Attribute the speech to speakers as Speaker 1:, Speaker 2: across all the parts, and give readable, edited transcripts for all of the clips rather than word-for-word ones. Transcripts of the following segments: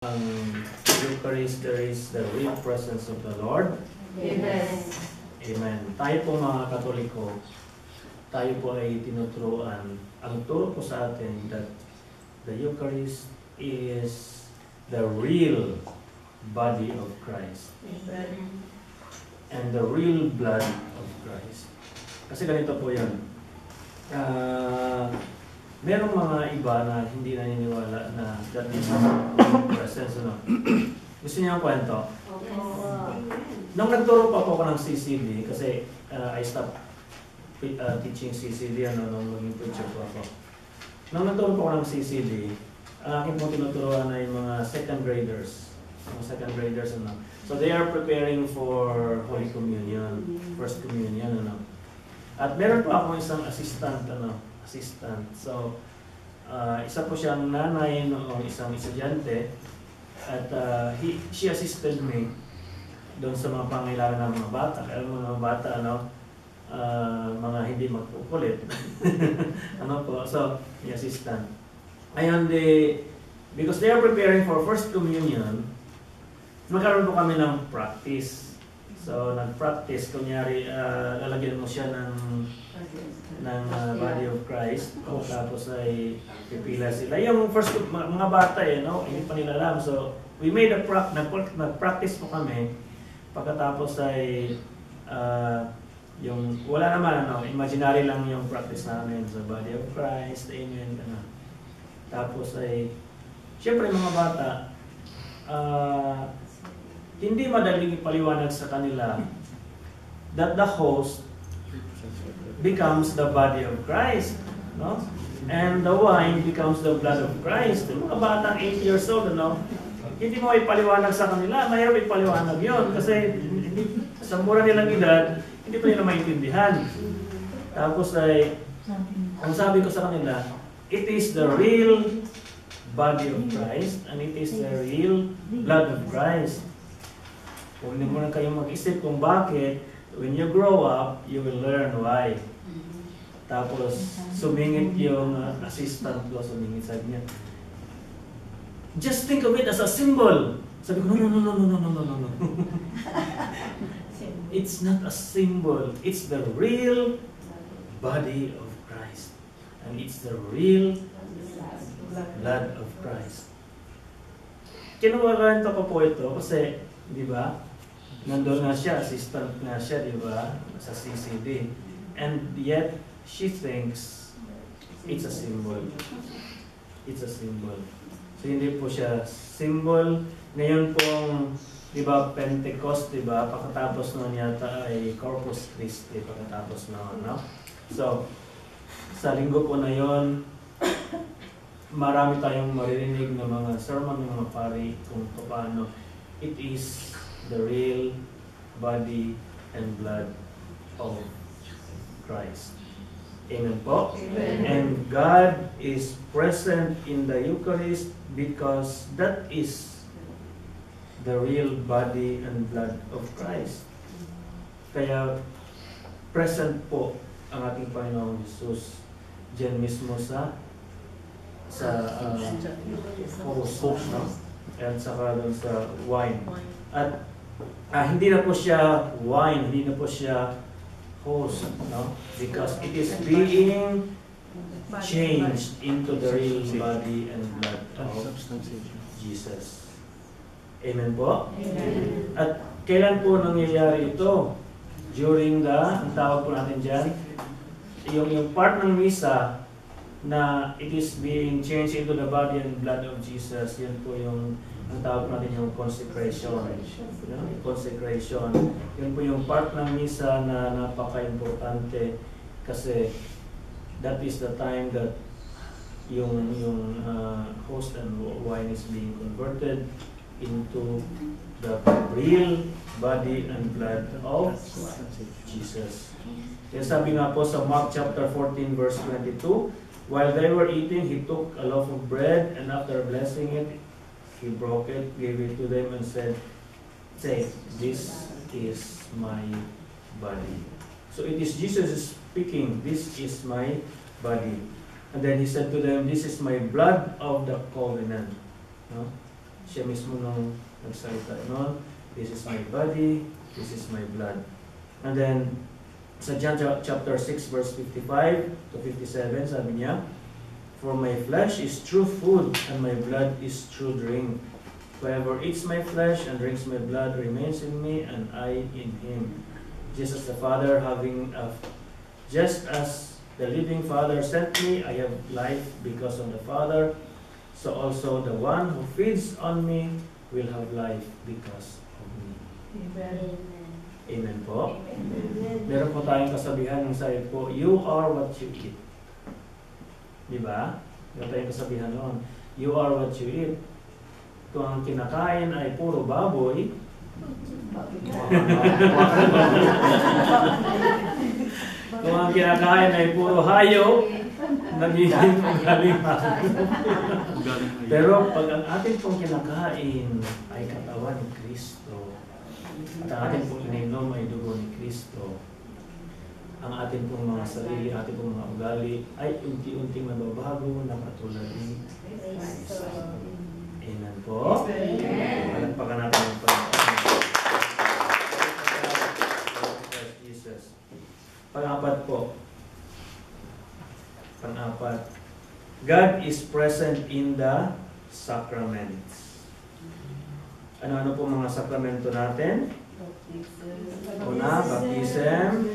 Speaker 1: Ang Eucharist, there is the real presence of the Lord.
Speaker 2: Amen.
Speaker 1: Amen. Tayo po mga Katoliko, tayo po ay tinuturuan. Ang turo po sa atin that the Eucharist is the real body of Christ.
Speaker 2: Amen.
Speaker 1: And the real blood of Christ. Kasi ganito po yan. Merong mga iba na hindi naniniwala na that is the presence. Ano? Gusto niyo ang kwento? Nung nagturo pa po ako ng CCD, kasi I stopped teaching CCD nung maging preacher po ako. Nung nagturo po ako ng CCD, ang aking po tinuturuan ay mga second graders. Mga second graders, ano. So they are preparing for Holy Communion, First Communion, ano. At meron pa akong isang assistant. So, isa po siyang nanay noong isang estudyante at she assisted me doon sa mga pangailangan ng mga bata. Kaya mga bata, mga hindi magkukulit. So, the assistant. Ayun, because they are preparing for First Communion, magkaroon po kami ng practice. So, nag-practice, kunyari, lalagyan mo siya ng body of Christ, tapos ay pipila sila. Yung first, mga bata hindi pa nila alam. So, we made a nag-practice po kami. Pagkatapos ay, yung, wala naman, imaginary lang yung practice namin. So, body of Christ, amen, Tapos ay, syempre mga bata, hindi madaling ipaliwanag sa kanila that the host becomes the body of Christ, no? And the wine becomes the blood of Christ. Yung mga batang 8 years old, hindi mo ipaliwanag sa kanila, mahirap ipaliwanag yon kasi sa mura nilang edad, hindi pa nila maintindihan. Tapos ay, ang sabi ko sa kanila, it is the real body of Christ and it is the real blood of Christ. Kung hindi mo na kayong mag-isip kung bakit, when you grow up, you will learn why. Tapos, sumingit yung assistant ko, sabi niya, just think of it as a symbol. Sabi ko, no. It's not a symbol. It's the real body of Christ. And it's the real blood of Christ. Kinuwaganta ko po ito kasi, di ba, nandun nga siya, assistant nga siya, di ba, sa CCD. And yet, she thinks it's a symbol. It's a symbol. So, hindi po siya symbol. Ngayon pong, di ba, Pentecost, di ba, pagkatapos noon yata ay Corpus Christi, pagkatapos noon, no? So, sa linggo po na yon, marami tayong maririnig ng mga sermon ng mga pari kung paano it is the real body and blood of Christ. Amen po?
Speaker 2: Amen.
Speaker 1: And God is present in the Eucharist because that is the real body and blood of Christ. Kaya present po ang ating Panginoong Jesus diyan mismo sa host, no? At saka doon sa wine. At hindi na po siya wine, hindi na po siya host, no? Because it is being changed into the real body and blood of Jesus. Amen po?
Speaker 2: Amen.
Speaker 1: At kailan po nangyayari ito? During ang tawag po natin dyan, yung part ng misa na it is being changed into the body and blood of Jesus, yun po yung ang tawag natin yung consecration. Consecration. Yun po yung part ng misa na napaka-importante kasi that is the time that yung host and wine is being converted into the real body and blood of Jesus. Kaya sabi nga po sa Mark chapter 14 verse 22, while they were eating, he took a loaf of bread and after blessing it, he broke it, gave it to them and said, "Say, this is my body." So it is Jesus speaking, "This is my body." And then he said to them, "This is my blood of the covenant." No? Siya mismo nung nagsalita noon, this is my body, this is my blood. And then, sa John chapter 6 verse 55 to 57, sabi niya, for my flesh is true food, and my blood is true drink. Whoever eats my flesh and drinks my blood remains in me, and I in him. Just as the living Father sent me, I have life because of the Father. So also the one who feeds on me will have life because of me.
Speaker 2: Amen.
Speaker 1: Amen po. Meron po tayong kasabihan ng sabi po, you are what you eat. Diba? Meron tayong kasabihan noon, you are what you eat. Kung ang kinakain ay puro baboy, kung ang kinakain ay puro hayop, nagiging magalingan. Pero pag ang atin pong kinakain ay katawan ni Kristo, at ang atin pong ininom ay dugo ni Kristo, ang atin pong mga sarili, atin pong mga ugali ay unti-unting nababago na katulad ni Kristo. Amen po. Palagpakan natin ang Panginoon. Jesus. Pang-apat po. Pang-apat. God is present in the sacraments. Ano-ano po mga sakramento natin? Una, baptism.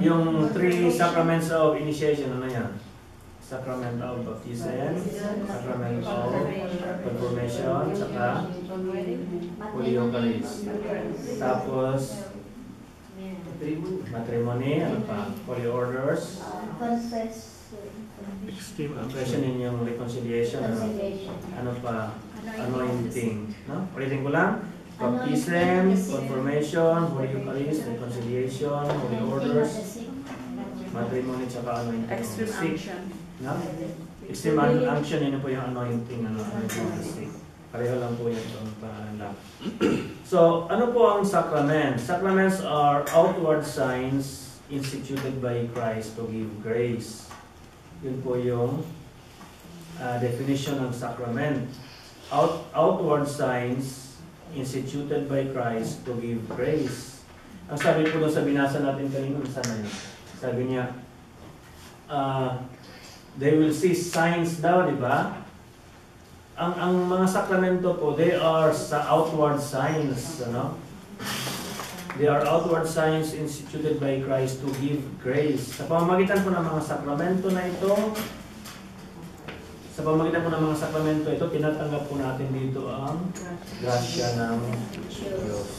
Speaker 1: Yung 3 sacraments of initiation, ano yan? Sacrament of baptism, sacrament of confirmation, saka Holy Eucharist. Tapos, matrimony, ano pa? Holy orders. Confession in yung reconciliation, ano pa? Anointing. No? Ulitin ko lang. Baptism, confirmation, Holy Eucharist, reconciliation, Holy orders, matrimony, saka anointing.
Speaker 3: Extreme unction.
Speaker 1: No? Extreme unction, yun po yung anointing, anointing. Pareho lang po yan itong pangalan lang. So, ano po ang sacraments? Sacraments are outward signs instituted by Christ to give grace. Yun po yung definition ng sacrament. Outward signs instituted by Christ to give grace. Ang sabi po doon sa binasa natin kanina, saan na yun? Sabi niya, they will see signs daw, di ba? Ang mga sakramento po, they are sa outward signs, ano? They are outward signs instituted by Christ to give grace. Sa pamamagitan po ng mga sakramento na ito, tinatanggap po natin dito ang grasya ng Diyos.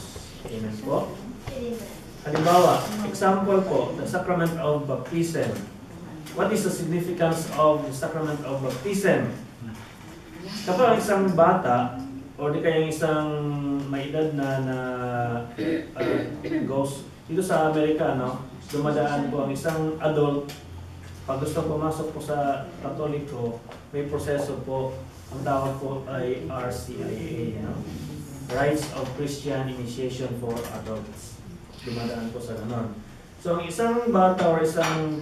Speaker 1: Amen po. Halimbawa, example po, the sacrament of baptism. What is the significance of the sacrament of baptism? Kapag isang bata, o di kaya isang may edad na goes, dito sa Amerika, no, dumadaan po ang isang adult, pag gusto pumasok po sa Katoliko, may proseso po, ang tawag po ay RCIA, no? Rites of Christian Initiation for Adults. Dumadaan po sa ganon. So, ang isang bata o isang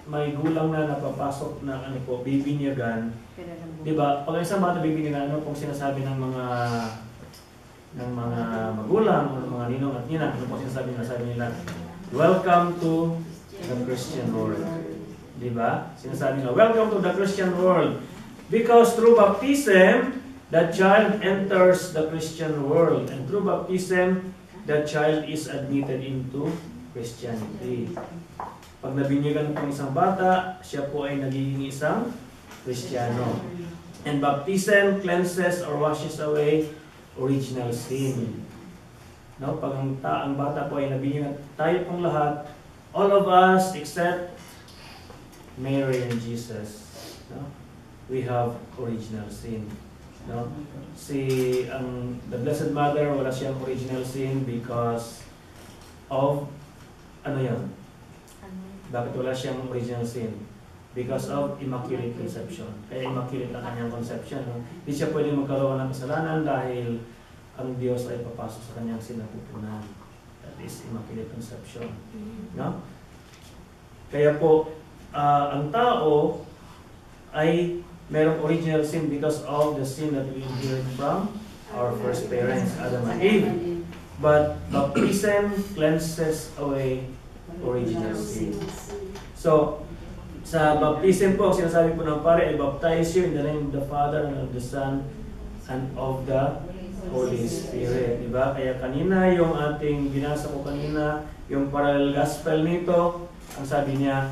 Speaker 1: may gulang na napapasok na bibinyagan, di ba? Pag isang bata bibinyagan, ano pong sinasabi ng mga magulang o ng mga ninong at ninang, ano pong sinasabi nila? Welcome to the Christian world. Di ba? Sinasabi nila, welcome to the Christian world. Because through baptism, the child enters the Christian world. And through baptism, the child is admitted into Christianity. Pag nabinyagan po isang bata, siya po ay nagiging isang Kristiyano. And baptism cleanses or washes away original sin. No? Pag ang bata po ay nabinyagan, tayo pong lahat, all of us except Mary and Jesus, no? We have original sin. No? The Blessed Mother, wala siyang original sin because of, ano yan? Bakit wala siyang original sin? Because of Immaculate Conception. Kaya Immaculate ang kanyang conception. No? Hindi siya pwedeng magkaroon ng kasalanan dahil ang Diyos ay papasok sa kanyang sinapupunan. That is Immaculate Conception. No? Kaya po, ang tao ay merong original sin because of the sin that we inherited from our first parents, Adam and Eve. But baptism cleanses away original sin. So, sa baptism po, sinasabi po ng pare, I baptize you in the name of the Father and of the Son and of the Holy Spirit. Diba? Kaya kanina, yung ating binasa ko kanina, yung parallel gospel nito, ang sabi niya,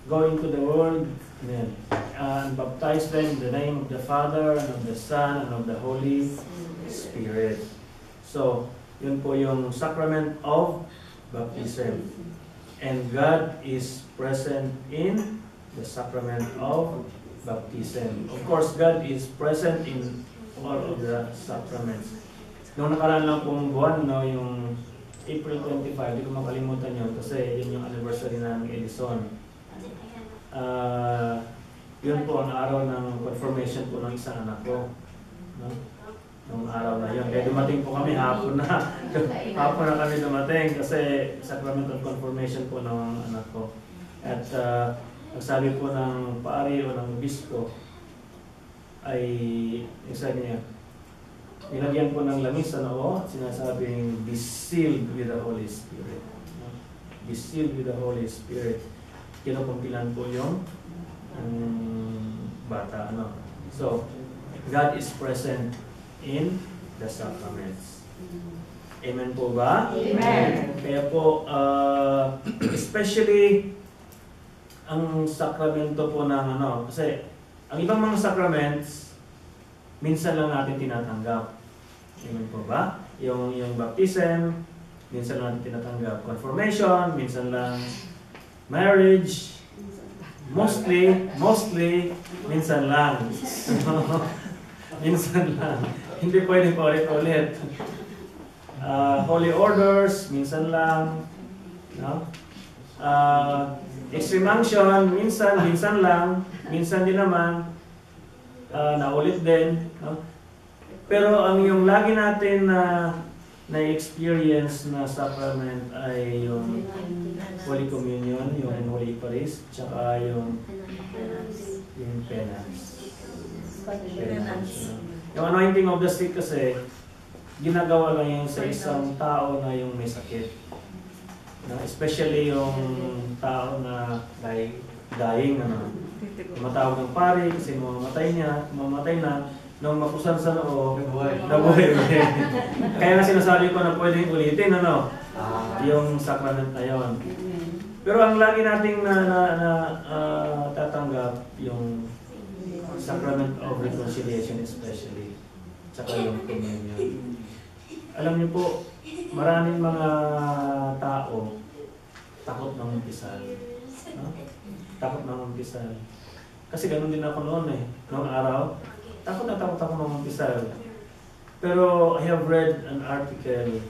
Speaker 1: go into the world and baptize them in the name of the Father and of the Son and of the Holy Spirit. So, yun po yung sacrament of baptism. And God is present in the sacrament of baptism. Of course, God is present in all of the sacraments. Noong nakaraan lang pong buwan, no, yung April 25, hindi ko makalimutan yun kasi yun yung anniversary ng Edison. Yun po ang araw ng confirmation po ng isang anak ko. No? Nung araw na yun. Kaya dumating po kami hapon na. Hapon na kami dumating kasi sacrament of confirmation po ng anak ko. At nagsabi po ng paari o ng bispo ay sabi niya, nilagyan po ng langis sa noo at sinasabing be sealed with the Holy Spirit. Be sealed with the Holy Spirit. Kinukumpilan po yung bata. So, God is present in the sacraments. Amen po ba?
Speaker 2: Amen.
Speaker 1: Kaya po, especially ang sakramento po ng kasi ang ibang mga sacraments, minsan lang natin tinatanggap. Amen po ba? Yung baptism, minsan lang natin tinatanggap. Confirmation, minsan lang. Marriage, mostly, minsan lang. Minsan lang. Hindi pwede pa ulit-ulit. Holy orders, minsan lang. No? Extreme unction, minsan lang. Minsan din naman, naulit din. No? Pero ang yung lagi natin na-experience na sacrament ay yung Holy Communion, yung Holy Eucharist, tsaka yung penance. Yung anointing of the sick kasi, ginagawa lang yun sa isang tao na yung may sakit. Especially yung tao na dying, matawag ng pari kasi mamatay na, nung mapusan sa noo, nabuhay ulit. Kaya nga sinasabi ko na pwedeng ulitin, yung sacrament na yun. Pero ang lagi nating tatanggap, yung sacrament of reconciliation especially, tsaka yung communion. Alam niyo po, maraming mga tao takot ng umpisal. Takot ng umpisal. Kasi ganun din ako noon noong araw. Takot ako ng umpisal. Pero I have read an article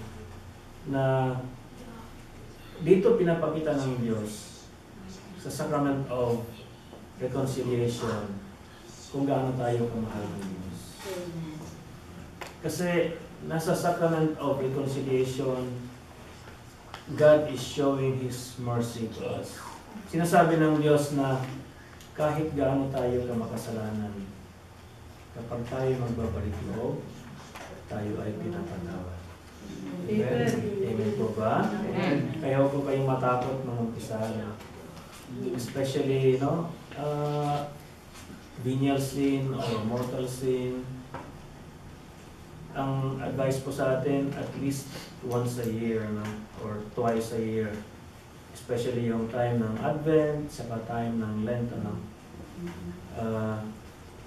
Speaker 1: na dito pinapakita ng Diyos sa sacrament of reconciliation kung gaano tayo kamahal ng Diyos. Kasi nasa sacrament of reconciliation, God is showing His mercy to us. Sinasabi ng Diyos na kahit gaano tayo kamakasalanan, kapag tayo magbabalik loob, tayo ay pinapatawad. Amen. Amen po ba? Amen. Kaya huwag po kayong matakot ng umpisala. Especially, venial sin or mortal sin. Ang advice po sa atin, at least once a year, or twice a year. Especially yung time ng Advent, saka time ng Lent,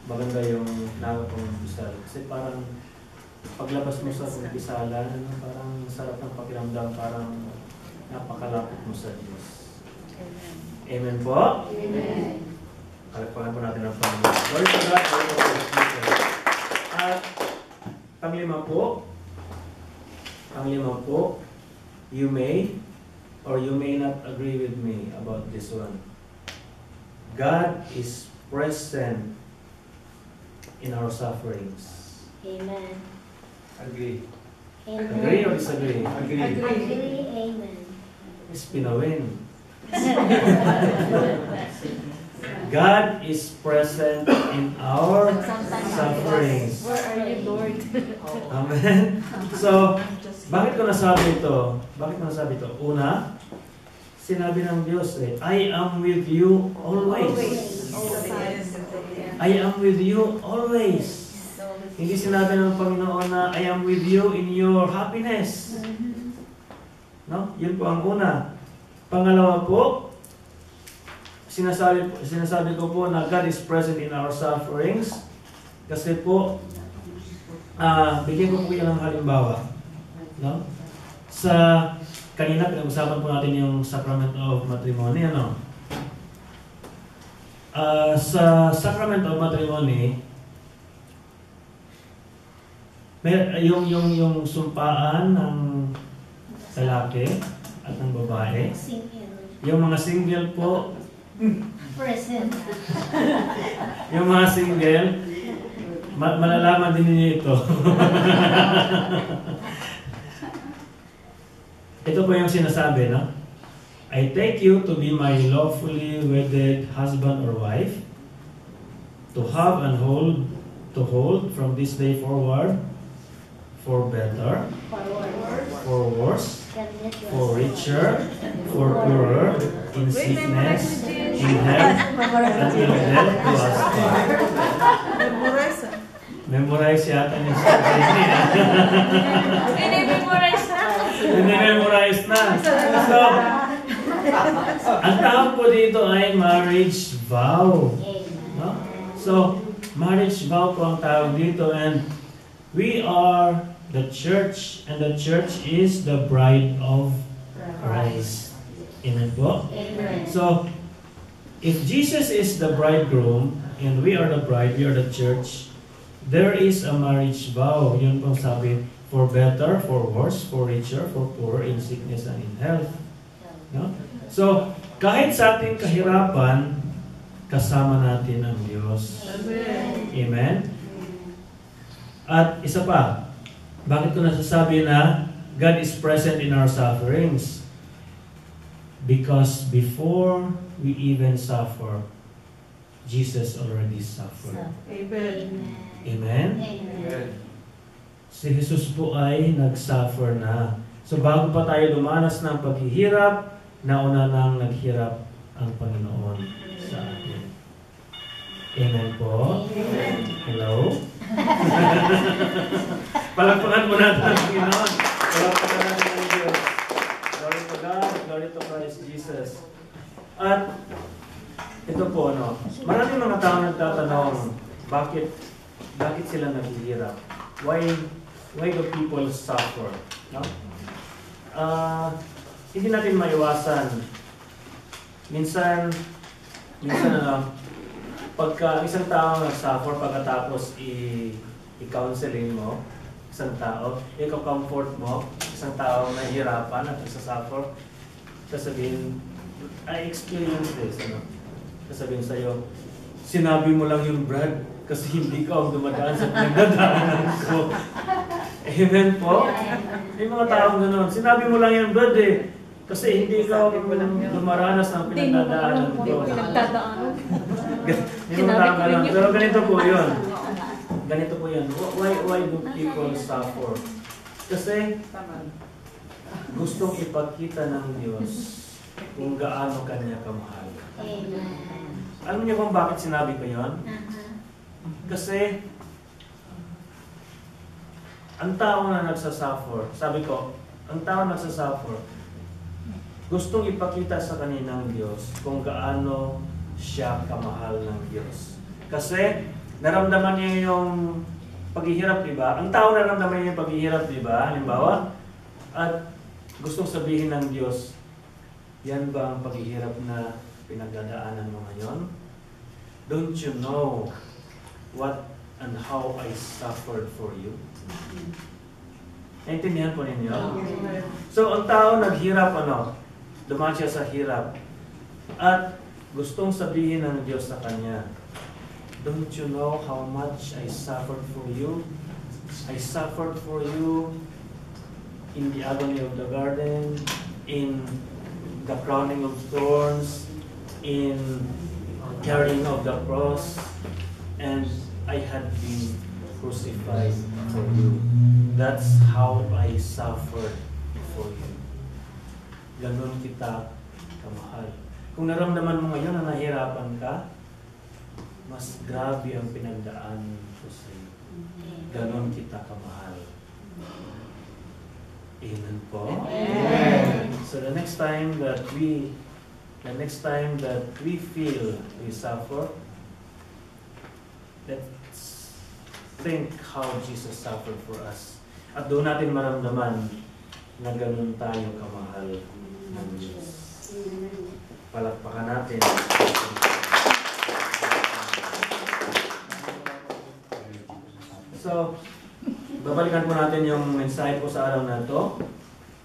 Speaker 1: maganda yung nakapag-umpisal. Kasi parang paglabas mo sa umpisalan, parang sarap ng pakiramdam, parang napakalapit mo sa Diyos. Amen po?
Speaker 2: Amen.
Speaker 1: Kalagpagan po natin ang Panginoon. Glory to God, glory to God. At panglima po, you may or you may not agree with me about this one. God is present in our sufferings.
Speaker 2: Amen.
Speaker 3: Agree.
Speaker 1: Agree or disagree?
Speaker 3: Agree.
Speaker 2: Agree. Amen.
Speaker 1: Is pinawin. God is present in our sufferings.
Speaker 2: Where are you, Lord?
Speaker 1: Amen? So, bakit ko nasabi ito? Bakit ko nasabi ito? Una, sinabi ng Diyos I am with you always. I am with you always. Hindi sinabi ng Panginoon na I am with you in your happiness. No? Yun po ang una. Pangalawa po, sinasabi ko po na God is present in our sufferings. Kasi po, bigyan ko po yan ng halimbawa. No? Sa kanina, pinag-usapan po natin yung sacrament of matrimony. Ano? Sa sacrament of matrimony, yung sumpaan ng lalaki at ng babae, yung mga single po,
Speaker 2: Present.
Speaker 1: yung mga single, malalaman din niyo ito. Ito po yung sinasabi, no? I take you to be my lawfully wedded husband or wife, to have and to hold from this day forward, for better, for worse, for richer, for poorer, in sickness, in health, and in death to us all. Memorize yata niya sa Jenny.
Speaker 2: Ini-memorize na.
Speaker 1: Memorize na. So, ang tawag po dito ay marriage vow. No? So, marriage vow po ang tawag dito, and we are the church, and the church is the bride of Christ. Amen po?
Speaker 2: Amen.
Speaker 1: So, if Jesus is the bridegroom, and we are the bride, we are the church, there is a marriage vow. Yun pong sabi, for better, for worse, for richer, for poorer, in sickness and in health. No? So, kahit sa ating kahirapan, kasama natin ang Diyos. Amen? At isa pa, bakit ko nasasabi na God is present in our sufferings? Because before we even suffer, Jesus already suffered.
Speaker 2: Amen.
Speaker 1: Amen?
Speaker 2: Amen.
Speaker 1: Si Jesus po ay nag-suffer na. So bago pa tayo dumanas ng paghihirap, nauna nang naghirap ang Panginoon sa atin. Amen po?
Speaker 2: Amen.
Speaker 1: Hello? Palakpakan mo natin ang Panginoon. Palakpakan natin ang Diyos. Glory to God, glory to Christ Jesus. At ito po, no, maraming mga tao nagtatanong, bakit sila naghihirap? Why do people suffer? No? Hindi natin maiwasan. Minsan pagka isang tao nag-suffer, pagkatapos i-counseling mo, isang tao, i-comfort mo, isang tao na hirapan at nagsasuffer, sasabihin, I experience this, ano? Sasabihin sa'yo, sinabi mo lang yung Brad, kasi hindi ka ang dumadaan sa pinagdadaanan ko. Amen po? May mga taong gano'n. Sinabi mo lang yan, Brad, kasi hindi ka dumaranas ng pinagdadaanan ko. Hindi mo taong gano'n. Pero ganito po yun. Ganito po yun. Why do people suffer? Kasi gustong ipakita ng Diyos kung gaano Kanya kamahal.
Speaker 2: Amen.
Speaker 1: Alam niyo kung bakit sinabi ko yun? Kasi ang tao na nagsasuffer, sabi ko, ang tao na nagsasuffer, gustong ipakita sa kaninang Diyos kung gaano siya kamahal ng Diyos. Kasi naramdaman niya yung paghihirap, di ba? Ang tao naramdaman niya yung paghihirap, di ba? Halimbawa, at gustong sabihin ng Diyos, yan ba ang paghihirap na pinagdadaanan mo ngayon? Don't you know what and how I suffered for you? Naintindihan po ninyo? So, ang tao naghirap, dumaan siya sa hirap. At gustong sabihin ng Diyos sa kanya, don't you know how much I suffered for you? I suffered for you in the agony of the garden, in the crowning of thorns, in carrying of the cross, and I had been crucified for you. That's how I suffered for you. Ganon kita kamahal. Kung naramdaman mo ngayon na nahirapan ka, mas grabe ang pinagdaan ko sa iyo. Ganon kita kamahal. Amen po.
Speaker 2: Amen.
Speaker 1: So the next time that we feel we suffer, let's think how Jesus suffered for us. At doon natin maramdaman na ganun tayo kamahal ng Diyos. Palakpakan natin. So, babalikan po natin yung mensahe po sa araw na to.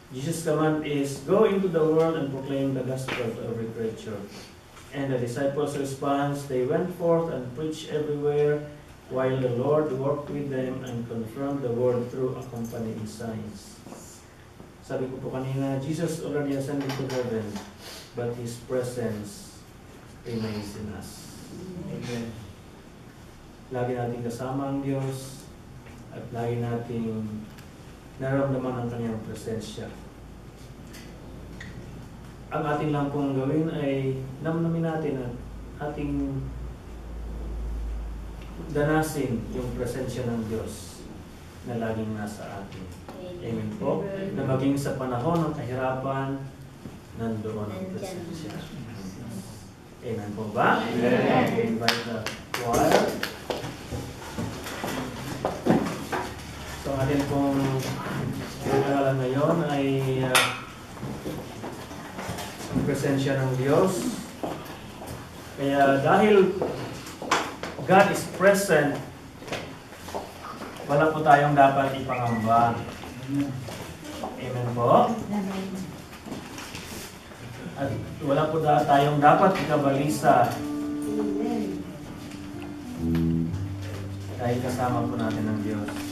Speaker 1: Jesus' command is, go into the world and proclaim the gospel to every creature. And the disciples' response, they went forth and preached everywhere, while the Lord worked with them and confirmed the word through accompanying signs. Sabi ko po kanina, Jesus already ascended to heaven, but His presence remains in us. Amen. Lagi natin kasama ang Diyos, at lagi nating nararamdaman ang Kanyang presensya. Ang atin lang pong gawin ay namnamin natin at ating danasin yung presensya ng Diyos na laging nasa atin. Amen po. Na maging sa panahon ng kahirapan, nandoon ang presensya. Amen po ba? Amen. I invite the choir. So atin pong pinag-aralan ngayon ay ang presensya ng Diyos. Kaya dahil God is present, wala po tayong dapat ipangamba. Amen po? At wala po tayong dapat ikabalisa. Dahil kasama po natin ng Diyos.